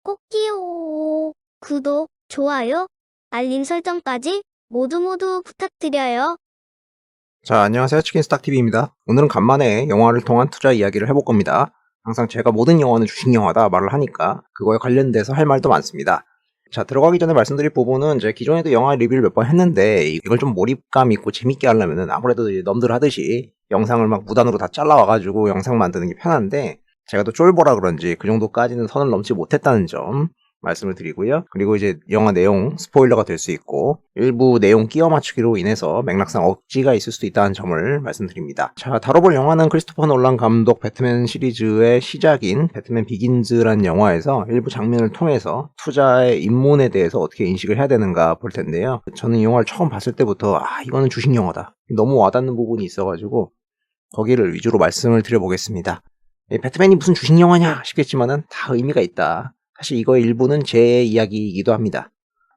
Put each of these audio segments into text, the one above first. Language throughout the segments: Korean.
꼭지요. 구독, 좋아요, 알림 설정까지 모두 부탁드려요. 자, 안녕하세요. 치킨스탁TV입니다. 오늘은 간만에 영화를 통한 투자 이야기를 해볼 겁니다. 항상 제가 모든 영화는 주식영화다 말을 하니까 그거에 관련돼서 할 말도 많습니다. 자, 들어가기 전에 말씀드릴 부분은 이제 기존에도 영화 리뷰를 몇 번 했는데 이걸 좀 몰입감 있고 재밌게 하려면은 아무래도 넘들 하듯이 영상을 막 무단으로 다 잘라와가지고 영상 만드는 게 편한데 제가 또 쫄보라 그런지 그 정도까지는 선을 넘지 못했다는 점 말씀을 드리고요. 그리고 이제 영화 내용 스포일러가 될 수 있고 일부 내용 끼워 맞추기로 인해서 맥락상 억지가 있을 수도 있다는 점을 말씀드립니다. 자, 다뤄볼 영화는 크리스토퍼 놀란 감독 배트맨 시리즈의 시작인 배트맨 비긴즈라는 영화에서 일부 장면을 통해서 투자의 입문에 대해서 어떻게 인식을 해야 되는가 볼 텐데요. 저는 이 영화를 처음 봤을 때부터 이거는 주식 영화다. 너무 와닿는 부분이 있어가지고 거기를 위주로 말씀을 드려보겠습니다. 배트맨이 무슨 주식 영화냐 싶겠지만은 다 의미가 있다. 사실 이거의 일부는 제 이야기이기도 합니다.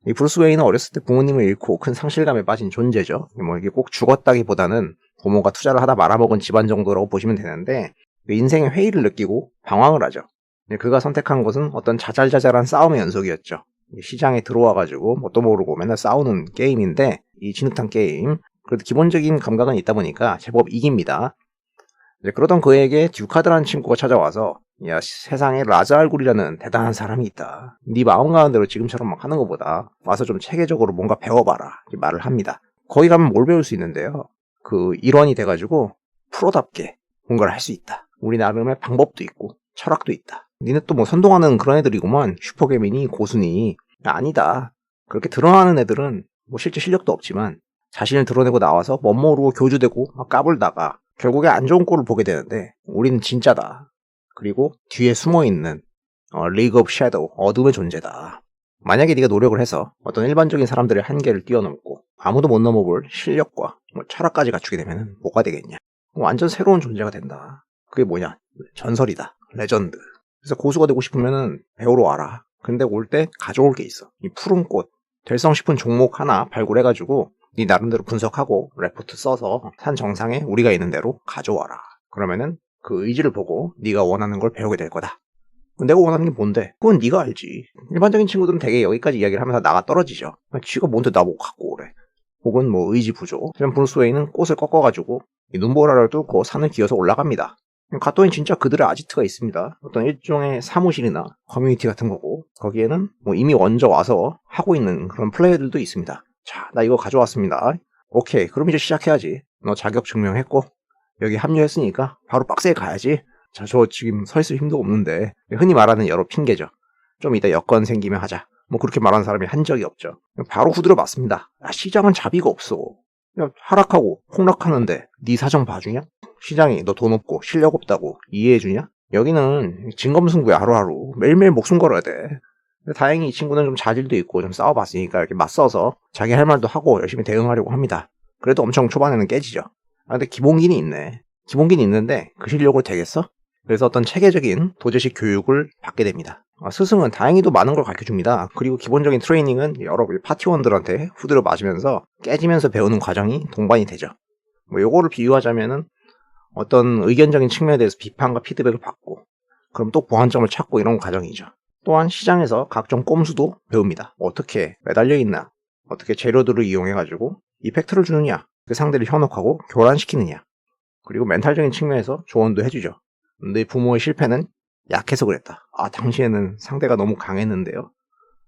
이 브루스 웨인은 어렸을 때 부모님을 잃고 큰 상실감에 빠진 존재죠. 뭐 이게 꼭 죽었다기보다는 부모가 투자를 하다 말아먹은 집안 정도라고 보시면 되는데 인생의 회의를 느끼고 방황을 하죠. 그가 선택한 것은 어떤 자잘자잘한 싸움의 연속이었죠. 시장에 들어와가지고 뭣도 모르고 맨날 싸우는 게임인데 이 진흙탕 게임. 그래도 기본적인 감각은 있다 보니까 제법 이깁니다. 그러던 그에게 듀카드라는 친구가 찾아와서 야, 세상에 라자 알굴이라는 대단한 사람이 있다. 네 마음 가는 대로 지금처럼 막 하는 것보다 와서 좀 체계적으로 뭔가 배워봐라. 이렇게 말을 합니다. 거기 가면 뭘 배울 수 있는데요. 그 일원이 돼가지고 프로답게 뭔가를 할 수 있다. 우리 나름의 방법도 있고 철학도 있다. 니네 또 뭐 선동하는 그런 애들이구만. 슈퍼개미니 고수니. 아니다. 그렇게 드러나는 애들은 뭐 실제 실력도 없지만 자신을 드러내고 나와서 멋모르고 교주되고 막 까불다가 결국에 안 좋은 꼴을 보게 되는데 우리는 진짜다. 그리고 뒤에 숨어있는 리그 오브 섀도우, 어둠의 존재다. 만약에 네가 노력을 해서 어떤 일반적인 사람들의 한계를 뛰어넘고 아무도 못 넘어볼 실력과 철학까지 갖추게 되면 뭐가 되겠냐. 완전 새로운 존재가 된다. 그게 뭐냐? 전설이다. 레전드. 그래서 고수가 되고 싶으면 배우러 와라. 근데 올 때 가져올 게 있어. 이 푸른 꽃. 될성 싶은 종목 하나 발굴해가지고 네 나름대로 분석하고 레포트 써서 산 정상에 우리가 있는 대로 가져와라. 그러면은 그 의지를 보고 네가 원하는 걸 배우게 될 거다. 내가 원하는 게 뭔데? 그건 네가 알지. 일반적인 친구들은 되게 여기까지 이야기를 하면서 나가 떨어지죠. 쥐가 뭔데 나보고 갖고 오래. 혹은 뭐 의지 부족. 하지만 브루스 웨인은 꽃을 꺾어가지고 눈보라를 뚫고 산을 기어서 올라갑니다. 갔더니 진짜 그들의 아지트가 있습니다. 어떤 일종의 사무실이나 커뮤니티 같은 거고 거기에는 뭐 이미 먼저 와서 하고 있는 그런 플레이어들도 있습니다. 자, 나 이거 가져왔습니다. 오케이, 그럼 이제 시작해야지. 너 자격 증명했고 여기 합류했으니까 바로 박스에 가야지. 자, 저 지금 서 있을 힘도 없는데. 흔히 말하는 여러 핑계죠. 좀 이따 여건 생기면 하자. 뭐 그렇게 말하는 사람이 한 적이 없죠. 바로 후드려 맞습니다. 시장은 자비가 없어. 그냥 하락하고 폭락하는데 네 사정 봐주냐? 시장이 너 돈 없고 실력 없다고 이해해주냐? 여기는 진검승부야. 하루하루 매일매일 목숨 걸어야 돼. 근데 다행히 이 친구는 좀 자질도 있고 좀 싸워봤으니까 이렇게 맞서서 자기 할 말도 하고 열심히 대응하려고 합니다. 그래도 엄청 초반에는 깨지죠. 근데 기본기는 있네. 기본기는 있는데 그 실력을 되겠어? 그래서 어떤 체계적인 도제식 교육을 받게 됩니다. 스승은 다행히도 많은 걸 가르쳐줍니다. 그리고 기본적인 트레이닝은 여러 파티원들한테 후드려 맞으면서 깨지면서 배우는 과정이 동반이 되죠. 뭐 요거를 비유하자면은 어떤 의견적인 측면에 대해서 비판과 피드백을 받고 그럼 또 보완점을 찾고 이런 과정이죠. 또한 시장에서 각종 꼼수도 배웁니다. 어떻게 매달려 있나, 어떻게 재료들을 이용해가지고 이펙트를 주느냐, 그 상대를 현혹하고 교란시키느냐, 그리고 멘탈적인 측면에서 조언도 해주죠. 내 부모의 실패는 약해서 그랬다. 당시에는 상대가 너무 강했는데요.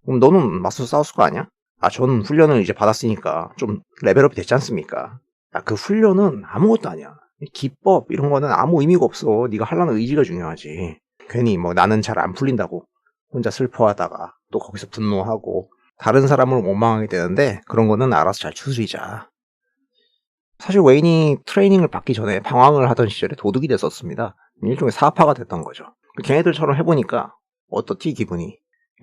그럼 너는 맞서서 싸웠을 거 아니야? 저는 훈련을 이제 받았으니까 좀 레벨업이 됐지 않습니까? 그 훈련은 아무것도 아니야. 기법 이런 거는 아무 의미가 없어. 네가 하려는 의지가 중요하지. 괜히 뭐 나는 잘 안 풀린다고 혼자 슬퍼하다가 또 거기서 분노하고 다른 사람을 원망하게 되는데 그런 거는 알아서 잘 추스리자. 사실 웨인이 트레이닝을 받기 전에 방황을 하던 시절에 도둑이 됐었습니다. 일종의 사파가 됐던 거죠. 걔네들처럼 해보니까 어떻지 기분이.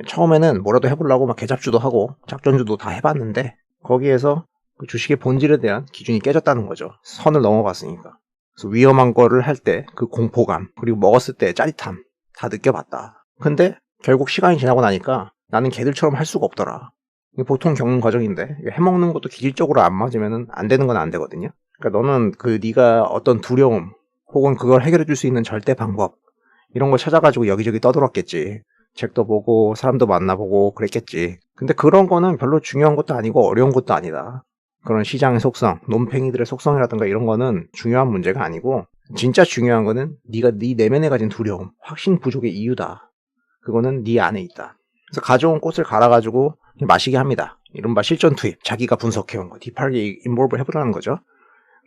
처음에는 뭐라도 해보려고 막 개잡주도 하고 작전주도 다 해봤는데 거기에서 그 주식의 본질에 대한 기준이 깨졌다는 거죠. 선을 넘어갔으니까. 그래서 위험한 거를 할 때 그 공포감 그리고 먹었을 때의 짜릿함 다 느껴봤다. 근데 결국 시간이 지나고 나니까 나는 걔들처럼 할 수가 없더라. 이게 보통 겪는 과정인데 해먹는 것도 기질적으로 안 맞으면 안 되는 건 안 되거든요. 그러니까 너는 네가 어떤 두려움 혹은 그걸 해결해 줄 수 있는 절대 방법 이런 걸 찾아가지고 여기저기 떠들었겠지. 책도 보고 사람도 만나보고 그랬겠지. 근데 그런 거는 별로 중요한 것도 아니고 어려운 것도 아니다. 그런 시장의 속성, 논팽이들의 속성이라든가 이런 거는 중요한 문제가 아니고 진짜 중요한 거는 네가 네 내면에 가진 두려움, 확신 부족의 이유다. 그거는 네 안에 있다. 그래서 가져온 꽃을 갈아가지고 마시게 합니다. 이른바 실전 투입, 자기가 분석해온 거, 딥하게 인볼브 해보라는 거죠.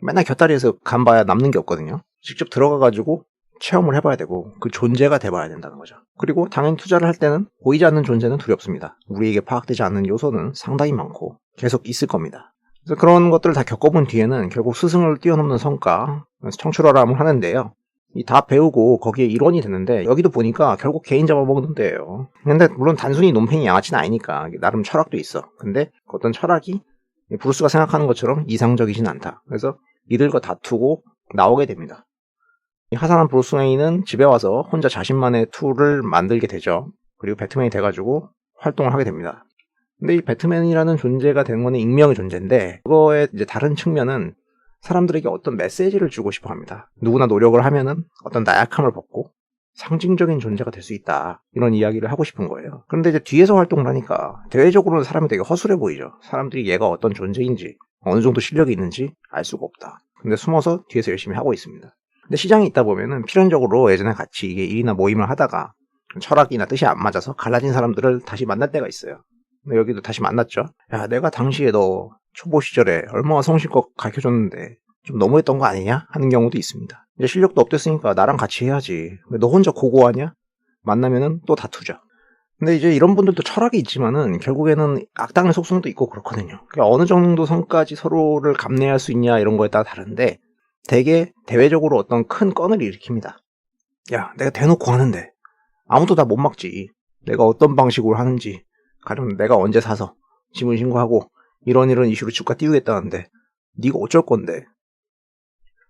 맨날 곁다리에서 간봐야 남는 게 없거든요. 직접 들어가가지고 체험을 해봐야 되고 그 존재가 돼봐야 된다는 거죠. 그리고 당연히 투자를 할 때는 보이지 않는 존재는 두렵습니다. 우리에게 파악되지 않는 요소는 상당히 많고 계속 있을 겁니다. 그래서 그런 것들을 다 겪어본 뒤에는 결국 스승을 뛰어넘는 성과, 청출어람을 하는데요. 이 다 배우고 거기에 일원이 되는데 여기도 보니까 결국 개인 잡아먹는 데예요. 근데 물론 단순히 논팽이 양아치는 아니니까 나름 철학도 있어. 근데 어떤 철학이 브루스가 생각하는 것처럼 이상적이진 않다. 그래서 이들과 다투고 나오게 됩니다. 이 하산한 브루스 웨인은 집에 와서 혼자 자신만의 툴을 만들게 되죠. 그리고 배트맨이 돼가지고 활동을 하게 됩니다. 근데 이 배트맨이라는 존재가 되는 건 익명의 존재인데 그거의 이제 다른 측면은 사람들에게 어떤 메시지를 주고 싶어 합니다. 누구나 노력을 하면은 어떤 나약함을 벗고 상징적인 존재가 될 수 있다. 이런 이야기를 하고 싶은 거예요. 그런데 이제 뒤에서 활동을 하니까 대외적으로는 사람이 되게 허술해 보이죠. 사람들이 얘가 어떤 존재인지 어느 정도 실력이 있는지 알 수가 없다. 근데 숨어서 뒤에서 열심히 하고 있습니다. 근데 시장에 있다 보면은 필연적으로 예전에 같이 이게 일이나 모임을 하다가 철학이나 뜻이 안 맞아서 갈라진 사람들을 다시 만날 때가 있어요. 근데 여기도 다시 만났죠. 야, 내가 당시에 너 초보 시절에 얼마나 성실껏 가르쳐줬는데 좀 너무했던 거 아니냐? 하는 경우도 있습니다. 이제 실력도 없댔으니까 나랑 같이 해야지. 왜 너 혼자 고고하냐? 만나면은 또 다투죠. 근데 이제 이런 분들도 철학이 있지만은 결국에는 악당의 속성도 있고 그렇거든요. 그러니까 어느 정도 선까지 서로를 감내할 수 있냐 이런 거에 따라 다른데 되게 대외적으로 어떤 큰 건을 일으킵니다. 야, 내가 대놓고 하는데 아무도 다 못 막지. 내가 어떤 방식으로 하는지 가령 내가 언제 사서 지문 신고하고 이런 이슈로 주가 띄우겠다는데 네가 어쩔 건데?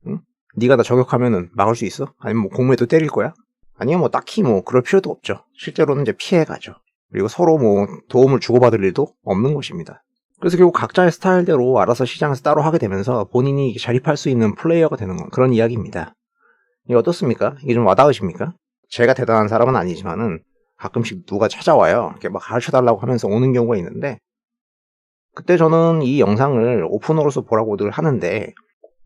응? 네가 나 저격하면은 막을 수 있어? 아니면 뭐 공무에도 때릴 거야? 아니면 뭐 딱히 뭐 그럴 필요도 없죠. 실제로는 이제 피해가죠. 그리고 서로 뭐 도움을 주고받을 일도 없는 것입니다. 그래서 결국 각자의 스타일대로 알아서 시장에서 따로 하게 되면서 본인이 자립할 수 있는 플레이어가 되는 그런 이야기입니다. 이게 어떻습니까? 이게 좀 와닿으십니까? 제가 대단한 사람은 아니지만은 가끔씩 누가 찾아와요. 이렇게 막 가르쳐달라고 하면서 오는 경우가 있는데 그때 저는 이 영상을 오픈으로서 보라고 늘 하는데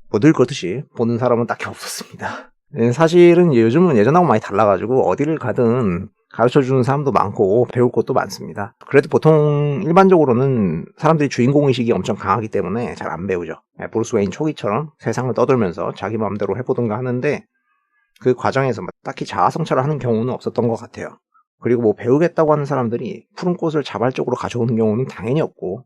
뭐 늘 그렇듯이 보는 사람은 딱히 없었습니다. 사실은 요즘은 예전하고 많이 달라가지고 어디를 가든 가르쳐주는 사람도 많고 배울 것도 많습니다. 그래도 보통 일반적으로는 사람들이 주인공의식이 엄청 강하기 때문에 잘 안 배우죠. 브루스 웨인 초기처럼 세상을 떠돌면서 자기 마음대로 해보든가 하는데 그 과정에서 딱히 자아성찰을 하는 경우는 없었던 것 같아요. 그리고 뭐 배우겠다고 하는 사람들이 푸른 꽃을 자발적으로 가져오는 경우는 당연히 없고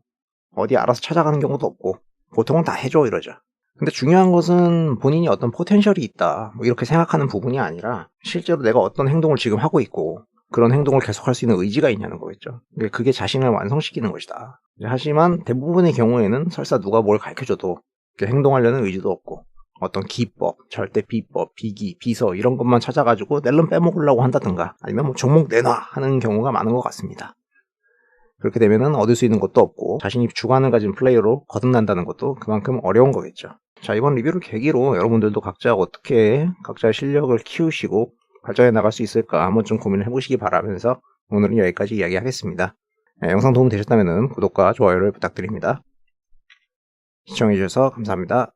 어디 알아서 찾아가는 경우도 없고 보통은 다 해줘 이러죠. 근데 중요한 것은 본인이 어떤 포텐셜이 있다 뭐 이렇게 생각하는 부분이 아니라 실제로 내가 어떤 행동을 지금 하고 있고 그런 행동을 계속할 수 있는 의지가 있냐는 거겠죠. 그게 자신을 완성시키는 것이다. 하지만 대부분의 경우에는 설사 누가 뭘 가르쳐줘도 행동하려는 의지도 없고 어떤 기법, 절대 비법, 비기, 비서 이런 것만 찾아가지고 낼름 빼먹으려고 한다든가 아니면 뭐 종목 내놔 하는 경우가 많은 것 같습니다. 그렇게 되면은 얻을 수 있는 것도 없고 자신이 주관을 가진 플레이어로 거듭난다는 것도 그만큼 어려운 거겠죠. 자, 이번 리뷰를 계기로 여러분들도 각자 어떻게 각자의 실력을 키우시고 발전해 나갈 수 있을까 한번 좀 고민을 해보시기 바라면서 오늘은 여기까지 이야기하겠습니다. 영상 도움 되셨다면 구독과 좋아요를 부탁드립니다. 시청해주셔서 감사합니다.